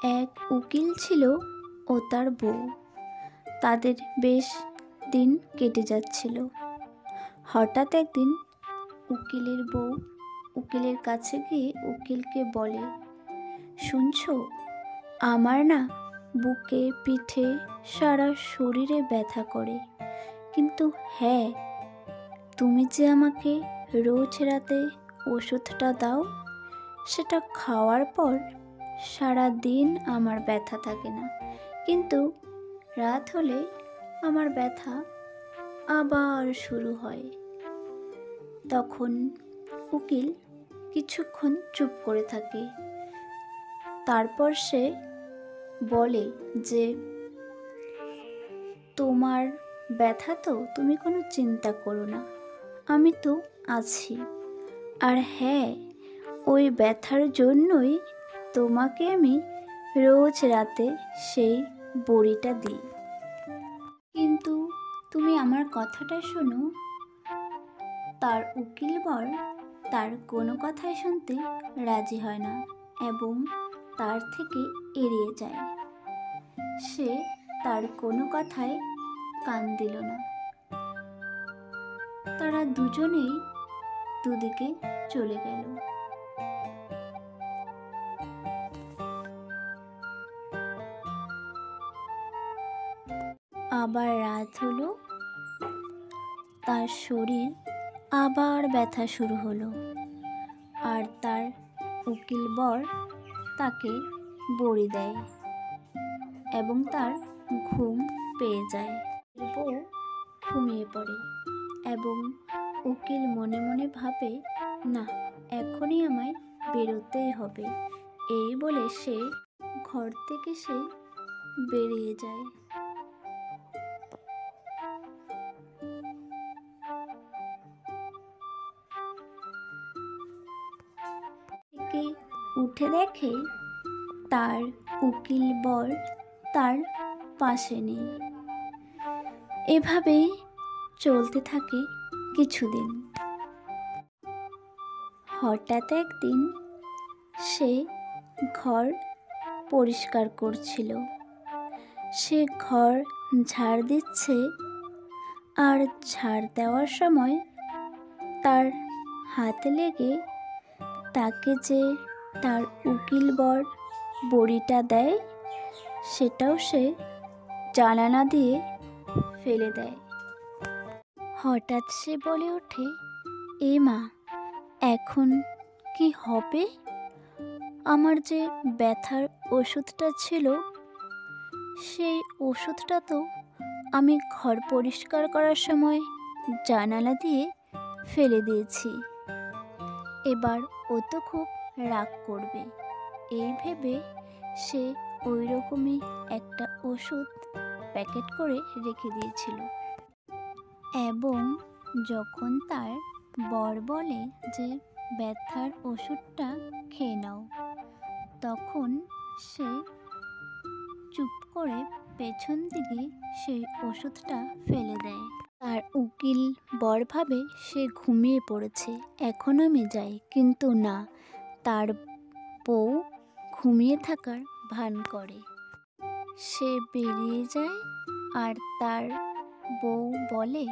এক উকিল ছিল ও তার বউ। তাদের বেশ দিন কেটে যাচ্ছিল। হঠাৎ একদিন উকিলের বউ উকিলের কাছে গিয়ে উকিলকে বলে, শুনছো, আমার না বুকে পিঠে সারা শরীরে ব্যথা করে, কিন্তু হ্যাঁ, তুমি যে আমাকে রোজ রাতে ওষুধটা দাও, সেটা খাওয়ার পর সারা দিন আমার ব্যথা থাকে না, কিন্তু রাত হলে আমার ব্যথা আবার শুরু হয়। তখন উকিল কিছুক্ষণ চুপ করে থাকে। তারপর সে বলে যে, তোমার ব্যথা তো তুমি কোনো চিন্তা করো না, আমি তো আছি। আর হ্যাঁ, ওই ব্যথার জন্যই তোমাকে আমি রোজ রাতে সেই বড়িটা দিই। কিন্তু তুমি আমার কথাটা শোনো। তার উকিলবর তার কোনো কথাই শুনতে রাজি হয় না এবং তার থেকে এড়িয়ে যায়। সে তার কোনো কথায় কান দিল না। তারা দুজনেই দুদিকে চলে গেল। আবার রাত হলো, তার শরীর আবার ব্যথা শুরু হলো, আর তার উকিল বর তাকে বড়ি দেয় এবং তার ঘুম পেয়ে যায়। বউ ঘুমিয়ে পড়ে এবং উকিল মনে মনে ভাবে, না, এখনই আমায় বেরোতেই হবে। এই বলে সে ঘর থেকে বেরিয়ে যায়। থেকে উঠে দেখে তার উকিল বর তার পাশে নেই। এভাবেই চলতে থাকে কিছুদিন। হঠাৎ একদিন সে ঘর পরিষ্কার করছিল। সে ঘর ঝাড় দিচ্ছে, আর ঝাড় দেওয়ার সময় তার হাতে লেগে তাকে যে তার উকিল বর বড়িটা দেয়, সেটাও সে জানালা দিয়ে ফেলে দেয়। হঠাৎ সে বলে ওঠে, এ মা, এখন কি হবে? আমার যে ব্যথার ওষুধটা ছিল, সেই ওষুধটা তো আমি ঘর পরিষ্কার করার সময় জানালা দিয়ে ফেলে দিয়েছি। এবার ও তো খুব রাগ করবে। এই ভেবে সে ওই রকমই একটা ওষুধ প্যাকেট করে রেখে দিয়েছিল। এবং যখন তার বর বলে যে ব্যথার ওষুধটা খেয়ে নাও, তখন সে চুপ করে পেছন দিকে সেই ওষুধটা ফেলে দেয়। তার উকিল বর ভাবে সে ঘুমিয়ে পড়েছে, এখন আমি যাই, কিন্তু না, তার বউ ঘুমিয়ে থাকার ভান করে। সে বেরিয়ে যায় আর তার বউ বলে,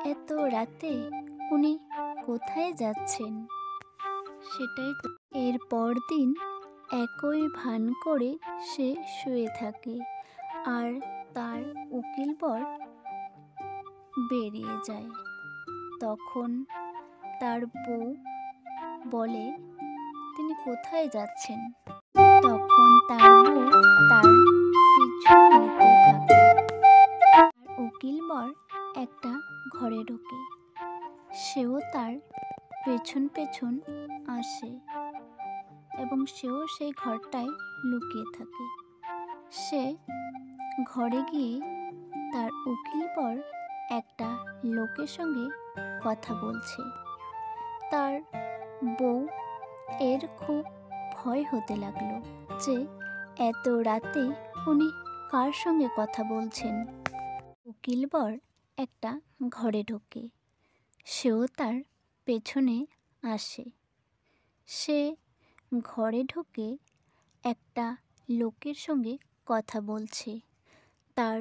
এত রাতে উনি কোথায় যাচ্ছেন? সেটাই তো। এর পরদিন একই ভান করে সে শুয়ে থাকে, আর তার উকিল বর বেরিয়ে যায়। তখন তার বউ বলে, তিনি কোথায় যাচ্ছেন? তখন তার বউ তার পিছু নিতে থাকে। আর উকিল বর একটা ঘরে ঢোকে। সেও তার পেছন পেছন আসে এবং সেও সেই ঘরটায় লুকিয়ে থাকে। সে ঘরে গিয়ে তার উকিল বর একটা লোকের সঙ্গে কথা বলছে। তার বউ এর খুব ভয় হতে লাগলো যে এত রাতে উনি কার সঙ্গে কথা বলছেন। উকিল বর একটা ঘরে ঢোকে। সেও তার পেছনে আসে। সে ঘরে ঢুকে একটা লোকের সঙ্গে কথা বলছে। তার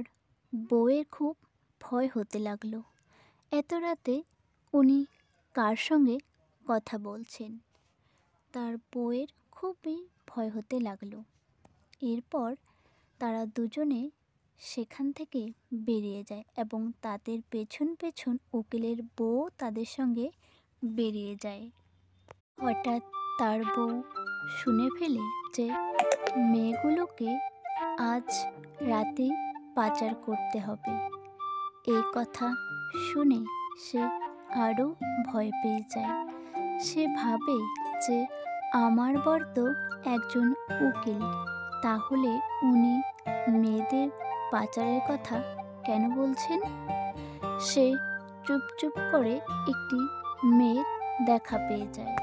বউয়ের খুব ভয় হতে লাগলো। এত রাতে উনি কার সঙ্গে কথা বলছেন? তার বউয়ের খুবই ভয় হতে লাগলো। এরপর তারা দুজনে সেখান থেকে বেরিয়ে যায় এবং তাদের পেছন পেছন উকিলের বউ তাদের সঙ্গে বেরিয়ে যায়। হঠাৎ তার বউ শুনে ফেলে যে মেয়েগুলোকে আজ রাতে পাচার করতে হবে। এই কথা শুনে সে আরও ভয় পেয়ে যায়। সে ভাবে যে আমার বর তো একজন উকিল, তাহলে উনি মেয়েদের পাচারের কথা কেন বলছেন? সে চুপ করে একটি মেয়ের দেখা পেয়ে যায়।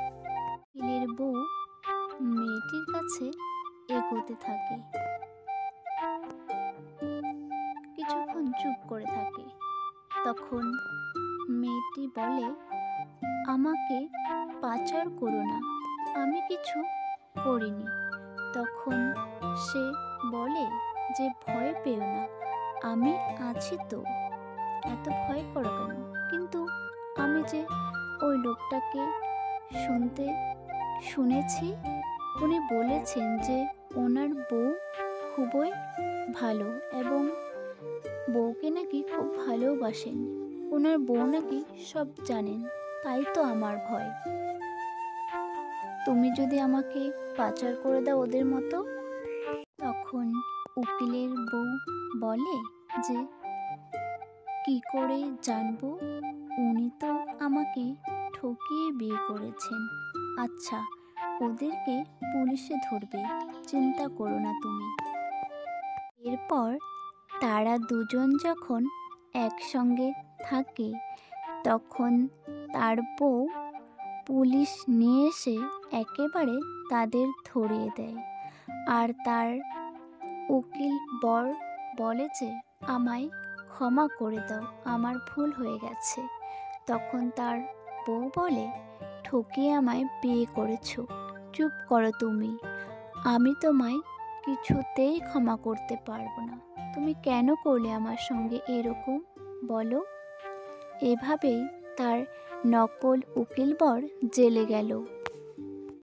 উকিলের বউ মেয়েটির কাছে এগোতে থাকে, কিছুক্ষণ চুপ করে থাকে। তখন মেয়েটি বলে, আমাকে পাচার করো না, আমি কিছু করিনি। তখন সে বলে যে ভয় পেও না, আমি আছি তো, এত ভয় করো কেন? কিন্তু আমি যে ওই লোকটাকে শুনেছি, উনি বলেছেন যে ওনার বউ খুবই ভালো এবং বউকে নাকি খুব ভালোবাসেন। ওনার বউ নাকি সব জানেন, তাই তো আমার ভয়। তুমি যদি আমাকে পাচার করে দাও ওদের মতো। তখন উকিলের বউ বলে যে কি করে জানবো? উনি তো আমাকে ঠকিয়ে বিয়ে করেছেন। আচ্ছা, ওদেরকে পুলিশে ধরবে, চিন্তা করো না তুমি। এরপর তারা দুজন যখন একসঙ্গে থাকে তখন তার বউ পুলিশ নিয়ে এসে একেবারে তাদের ধরিয়ে দেয়। আর তার উকিল বর বলে যে আমায় ক্ষমা করে দাও, আমার ভুল হয়ে গেছে। তখন তার বউ বলে, ঠকিয়ে আমায় বিয়ে করেছো, চুপ করো তুমি, আমি তোমায় কিছুতেই ক্ষমা করতে পারবো না। তুমি কেন করলে আমার সঙ্গে এরকম বলো? এভাবেই তার নকল উকিল বর জেলে গেল।